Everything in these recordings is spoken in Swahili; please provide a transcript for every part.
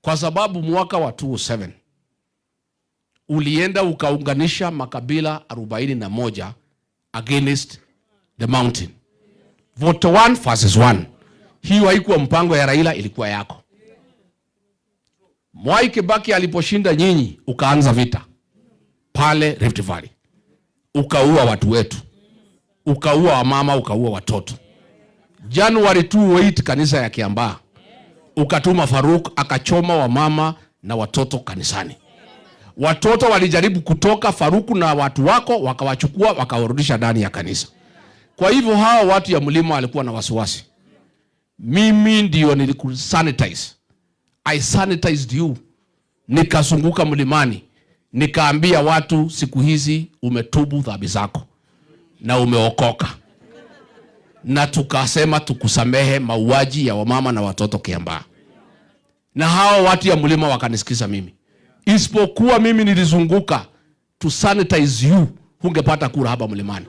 Kwa sababu mwaka wa 2007 ulienda ukaunganisha makabila 41 against the mountain. Vote 1 versus 1. Hiyo haikuwa mpango ya Raila, ilikuwa yako. Mwai Kibaki aliposhinda nyinyi, ukaanza vita pale Rift Valley. Ukaua watu wetu. Ukaua wamama, ukaua watoto. January 28 kanisa ya Kiambaa, ukatuma Faruk akachoma wamama na watoto kanisani. Watoto walijaribu kutoka, Faruku na watu wako wakawachukua wakawarudisha ndani ya kanisa. Kwa hivyo hawa watu ya mlima walikuwa na wasiwasi. Mimi ndio nilikusanitize. I sanitized you. Nikazunguka mlimani. Nikaambia watu siku hizi umetubu dhambi zako na umeokoka. Na tukasema tukusamehe mauaji ya wamama na watoto Kiambaa. Na hawa watu ya mlima wakanisikiza mimi. Isipokuwa mimi nilizunguka to sanitize you, hungepata kura hapa mlimani.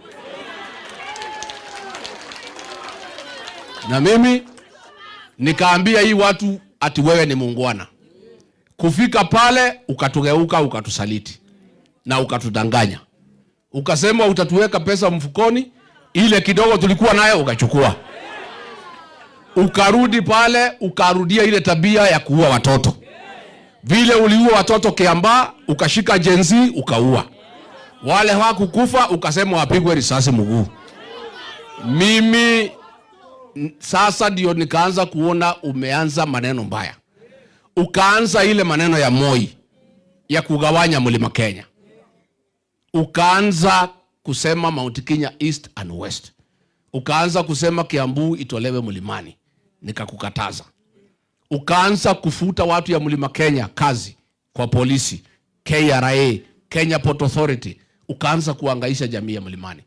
Na mimi nikaambia hii watu ati wewe ni muungwana. Kufika pale ukatugeuka, ukatusaliti na ukatudanganya. Ukasema utatuweka pesa mfukoni, ile kidogo tulikuwa nayo ukachukua. Ukarudi pale ukarudia ile tabia ya kuua watoto. Vile uliua watoto Kiambaa, ukashika jenzi ukaua. Wale hawakukufa ukasema wapigwe risasi mguu. Mimi sasa ndio nikaanza kuona umeanza maneno mbaya. Ukaanza ile maneno ya Moi ya kugawanya mlima Kenya. Ukaanza kusema Mount Kenya East and West. Ukaanza kusema Kiambu itolewe mlimani. Nikakukataza. Ukaanza kufuta watu ya mlima Kenya kazi kwa polisi, KRA, Kenya Port Authority. Ukaanza kuangaisha jamii ya mlimani.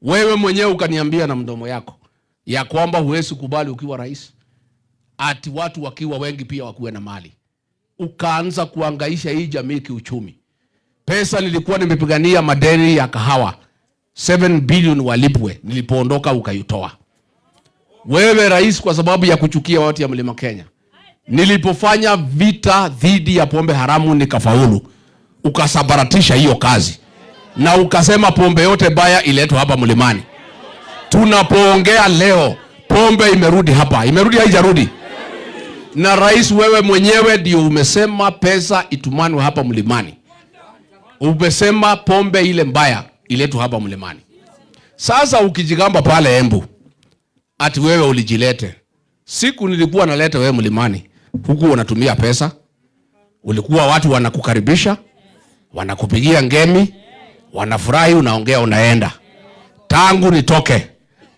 Wewe mwenyewe ukaniambia na mdomo yako ya kwamba huwezi kubali ukiwa rais ati watu wakiwa wengi pia wakuwe na mali. Ukaanza kuangaisha hii jamii kiuchumi. Pesa nilikuwa nimepigania madeni ya kahawa 7 billion walipwe, nilipoondoka ukayutoa. Wewe rais, kwa sababu ya kuchukia watu ya mlima Kenya, nilipofanya vita dhidi ya pombe haramu nikafaulu, ukasabaratisha hiyo kazi na ukasema pombe yote baya iletwe hapa mlimani. Tunapoongea leo pombe imerudi hapa. Imerudi haijarudi? Na rais, wewe mwenyewe ndio umesema pesa itumanwe hapa mlimani. Umesema pombe ile mbaya iletwe hapa mlimani. Sasa ukijigamba pale Embu ati wewe ulijilete. Siku nilikuwa naleta wewe mlimani, huku unatumia pesa. Ulikuwa watu wanakukaribisha, wanakupigia ngemi, wanafurahi, unaongea, unaenda. Tangu nitoke,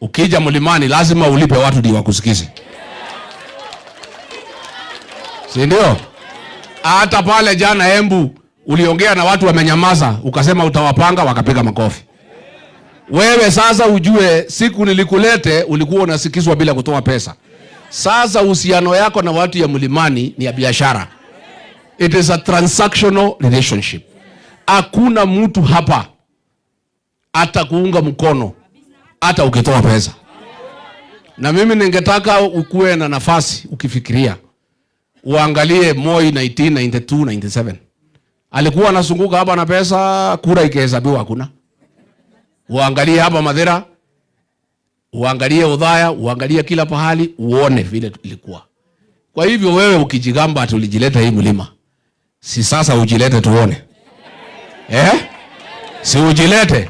ukija mlimani lazima ulipe watu ndio wakusikize. Si ndio? Hata pale jana Embu uliongea na watu wamenyamaza, ukasema utawapanga, wakapiga makofi. Wewe sasa ujue siku nilikulete ulikuwa unasikizwa bila kutoa pesa. Sasa uhusiano yako na watu ya mlimani ni ya biashara. It is a transactional relationship. Hakuna mtu hapa atakuunga mkono hata ukitoa pesa. Na mimi ningetaka ukue na nafasi ukifikiria. Uangalie Moi 1992, 97. Alikuwa anazunguka hapa na pesa, kura ikihesabiwa hakuna. Uangalie hapa Mathira, uangalie Udhaya, uangalie kila pahali, uone vile ilikuwa. Kwa hivyo wewe ukijigamba ati ulijileta hii mlima, si sasa ujilete tuone? Si ujilete?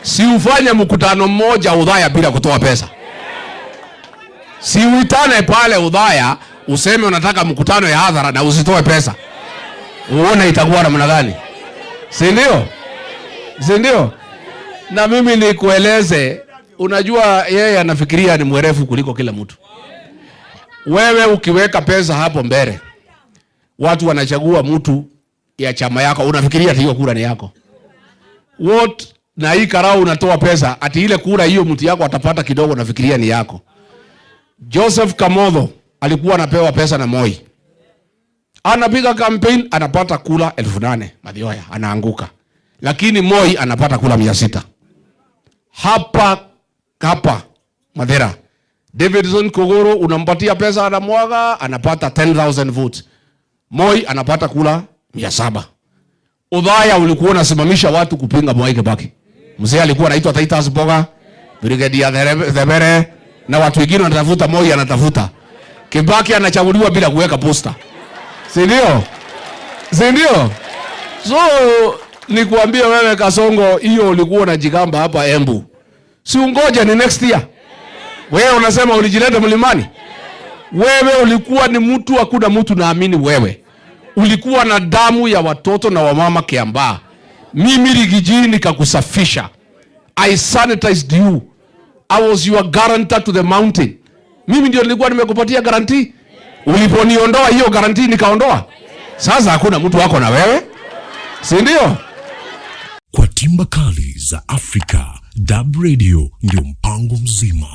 Si ufanye mkutano mmoja Udhaya bila kutoa pesa? Si uitane pale Udhaya useme unataka mkutano ya hadhara na usitoe pesa? Uone itakuwa namna gani? Si ndio? Si ndio? Na mimi nikueleze, unajua yeye anafikiria ni mwerevu kuliko kila mtu. Wewe ukiweka pesa hapo mbele, watu wanachagua mtu ya chama yako, unafikiria hiyo kura ni yako. What? Na hii karao unatoa pesa ati ile kura hiyo mtu yako atapata kidogo, nafikiria ni yako. Joseph Kamotho alikuwa anapewa pesa na Moi. Anapiga campaign, anapata kula 8,000 Mathioya, anaanguka. Lakini Moi anapata kula 600. Hapa Mathira, Davidson Kogoro unampatia pesa anamwaga, anapata 10,000 votes. Moi anapata kula 700. Udhaya ulikuwa unasimamisha watu kupinga Mwai Kibaki. Mzee alikuwa anaitwa Titus Boga, Brigadier Thebere, na watu wengine wanatafuta, Moi anatafuta. Kibaki anachaguliwa bila kuweka posta. Si ndio? Si ndio? So nikuambia wewe Kasongo, hiyo ulikuwa unajigamba hapa Embu. Si ungoja ni next year. Wewe unasema ulijileta mlimani? Wewe ulikuwa ni mtu, hakuna mtu naamini wewe. Ulikuwa na damu ya watoto na wamama Kiambaa. Mimi Rigiji nikakusafisha. I sanitized you. I was your guarantor to the mountain. Mimi ndio nilikuwa nimekupatia guarantee. Uliponiondoa hiyo guarantee nikaondoa. Sasa hakuna mtu wako na wewe. Si ndio? Kwa timba kali za Afrika, DAB Radio ndio mpango mzima.